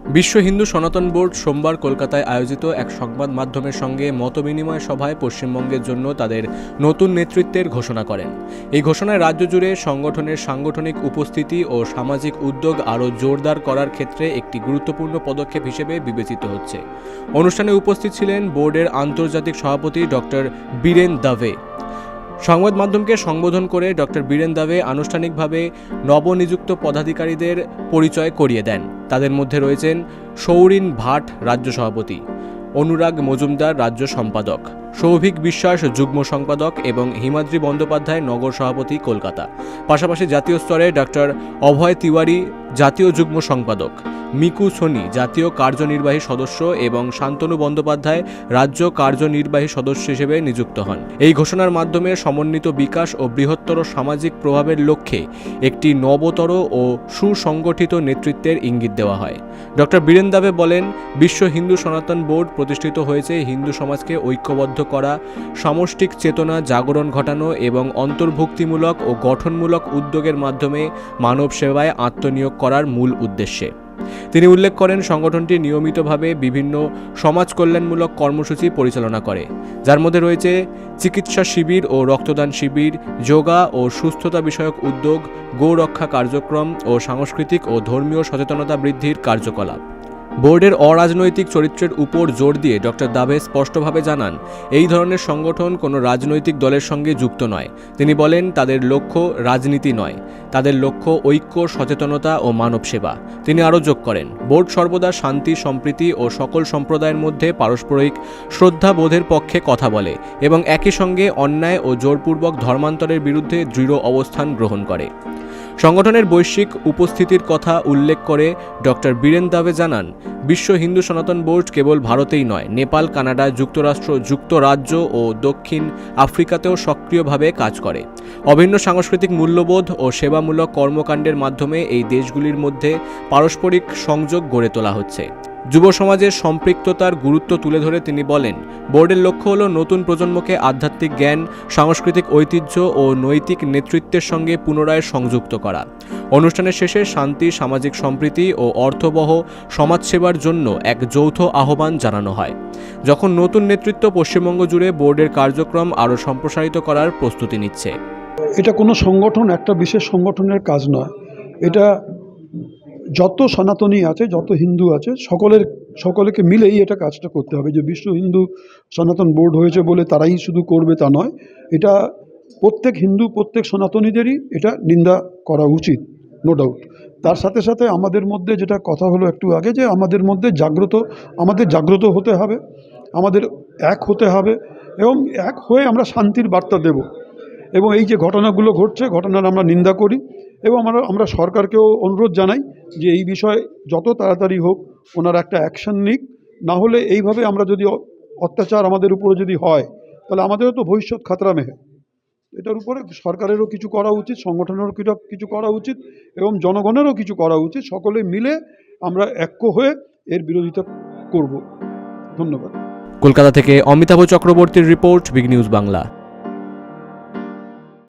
বিশ্ব হিন্দু সনাতন বোর্ড সোমবার কলকাতায় আয়োজিত এক সংবাদ মাধ্যমের সঙ্গে মতবিনিময় সভায় পশ্চিমবঙ্গের জন্য তাদের নতুন নেতৃত্বের ঘোষণা করেন। এই ঘোষণায় রাজ্য জুড়ে সংগঠনের সাংগঠনিক উপস্থিতি ও সামাজিক উদ্যোগ আরও জোরদার করার ক্ষেত্রে একটি গুরুত্বপূর্ণ পদক্ষেপ হিসেবে বিবেচিত হচ্ছে। অনুষ্ঠানে উপস্থিত ছিলেন বোর্ডের আন্তর্জাতিক সভাপতি ডক্টর বীরেন দাভে। সংবাদ মাধ্যমকে সম্বোধন করে ডক্টর বীরেন দাভে আনুষ্ঠানিকভাবে নবনিযুক্ত পদাধিকারীদের পরিচয় করিয়ে দেন। তাদের মধ্যে রয়েছেন সৌরিন ভাট রাজ্য সভাপতি, অনুরাগ মজুমদার রাজ্য সম্পাদক, সৌভিক বিশ্বাস যুগ্ম সম্পাদক এবং হিমাদ্রি বন্দ্যোপাধ্যায় নগর সভাপতি কলকাতা। পাশাপাশি জাতীয় স্তরে ডক্টর অভয় তিওয়ারি জাতীয় যুগ্ম সম্পাদক, মিকু সোনি জাতীয় কার্যনির্বাহী সদস্য এবং শান্তনু বন্দ্যোপাধ্যায় রাজ্য কার্যনির্বাহী সদস্য হিসেবে নিযুক্ত হন। এই ঘোষণার মাধ্যমে সমন্বিত বিকাশ ও বৃহত্তর সামাজিক প্রভাবের লক্ষ্যে একটি নবতর ও সুসংগঠিত নেতৃত্বের ইঙ্গিত দেওয়া হয়। ডক্টর বীরেন দাভে বলেন, বিশ্ব হিন্দু সনাতন বোর্ড প্রতিষ্ঠিত হয়েছে হিন্দু সমাজকে ঐক্যবদ্ধ করা, সামষ্টিক চেতনা জাগরণ ঘটানো এবং অন্তর্ভুক্তিমূলক ও গঠনমূলক উদ্যোগের মাধ্যমে মানব সেবায় আত্মনিয়োগ করার মূল উদ্দেশ্যে। তিনি উল্লেখ করেন, সংগঠনটি নিয়মিতভাবে বিভিন্ন সমাজ কল্যাণমূলক কর্মসূচি পরিচালনা করে, যার মধ্যে রয়েছে চিকিৎসা শিবির ও রক্তদান শিবির, যোগা ও সুস্থতা বিষয়ক উদ্যোগ, গো-রক্ষা কার্যক্রম ও সাংস্কৃতিক ও ধর্মীয় সচেতনতা বৃদ্ধির কার্যকলাপ। বোর্ডের অরাজনৈতিক চরিত্রের উপর জোর দিয়ে ডক্টর দাভে স্পষ্টভাবে জানান, এই ধরনের সংগঠন কোনো রাজনৈতিক দলের সঙ্গে যুক্ত নয়। তিনি বলেন, তাদের লক্ষ্য রাজনীতি নয়, তাদের লক্ষ্য ঐক্য, সচেতনতা ও মানব সেবা। তিনি আরও যোগ করেন, বোর্ড সর্বদা শান্তি, সম্প্রীতি ও সকল সম্প্রদায়ের মধ্যে পারস্পরিক শ্রদ্ধাবোধের পক্ষে কথা বলে এবং একই সঙ্গে অন্যায় ও জোরপূর্বক ধর্মান্তরের বিরুদ্ধে দৃঢ় অবস্থান গ্রহণ করে। সংগঠনের বৈশ্বিক উপস্থিতির কথা উল্লেখ করে ডক্টর বীরেন দাভে জানান, বিশ্ব হিন্দু সনাতন বোর্ড কেবল ভারতেই নয়, নেপাল, কানাডা, যুক্তরাষ্ট্র, যুক্তরাজ্য ও দক্ষিণ আফ্রিকাতেও সক্রিয়ভাবে কাজ করে। অভিন্ন সাংস্কৃতিক মূল্যবোধ ও সেবামূলক কর্মকাণ্ডের মাধ্যমে এই দেশগুলির মধ্যে পারস্পরিক সংযোগ গড়ে তোলা হচ্ছে। যুব সমাজের সম্পৃক্ততার গুরুত্ব তুলে ধরে তিনি বলেন, বোর্ডের লক্ষ্য হল নতুন প্রজন্মকে আধ্যাত্মিক জ্ঞান, সাংস্কৃতিক ঐতিহ্য ও নৈতিক নেতৃত্বের সঙ্গে পুনরায় সংযুক্ত করা। অনুষ্ঠানের শেষে শান্তি, সামাজিক সম্প্রীতি ও অর্থবহ সমাজসেবার জন্য এক যৌথ আহ্বান জানানো হয়। যখন নতুন নেতৃত্ব পশ্চিমবঙ্গ জুড়ে বোর্ডের কার্যক্রম আরও সম্প্রসারিত করার প্রস্তুতি নিচ্ছে। এটা কোনো সংগঠন, একটা বিশেষ সংগঠনের কাজ নয়। এটা যত সনাতনী আছে, যত হিন্দু আছে, সকলকে মিলেই এটা কাজটা করতে হবে। যে বিশ্ব হিন্দু সনাতন বোর্ড হয়েছে বলে তারাই শুধু করবে তা নয়, এটা প্রত্যেক হিন্দু, প্রত্যেক সনাতনীদেরই এটা নিন্দা করা উচিত, নো ডাউট। তার সাথে সাথে আমাদের মধ্যে যেটা কথা হলো একটু আগে, যে আমাদের মধ্যে জাগ্রত হতে হবে, আমাদের এক হতে হবে এবং এক হয়ে আমরা শান্তির বার্তা দেব। এবং এই যে ঘটনাগুলো ঘটছে, ঘটনার আমরা নিন্দা করি এবং আমরা সরকারকেও অনুরোধ জানাই যে এই বিষয়ে যত তাড়াতাড়ি হোক ওনারা একটা অ্যাকশন নিক। না হলে এইভাবে আমরা যদি অত্যাচার আমাদের উপরে যদি হয়, তাহলে আমাদেরও তো ভবিষ্যৎ খাতরা মেহে। এটার উপরে সরকারেরও কিছু করা উচিত, সংগঠনেরও কিছু করা উচিত এবং জনগণেরও কিছু করা উচিত। সকলে মিলে আমরা ঐক্য হয়ে এর বিরোধিতা করব। ধন্যবাদ। কলকাতা থেকে অমিতাভ চক্রবর্তীর রিপোর্ট, বিগ নিউজ বাংলা।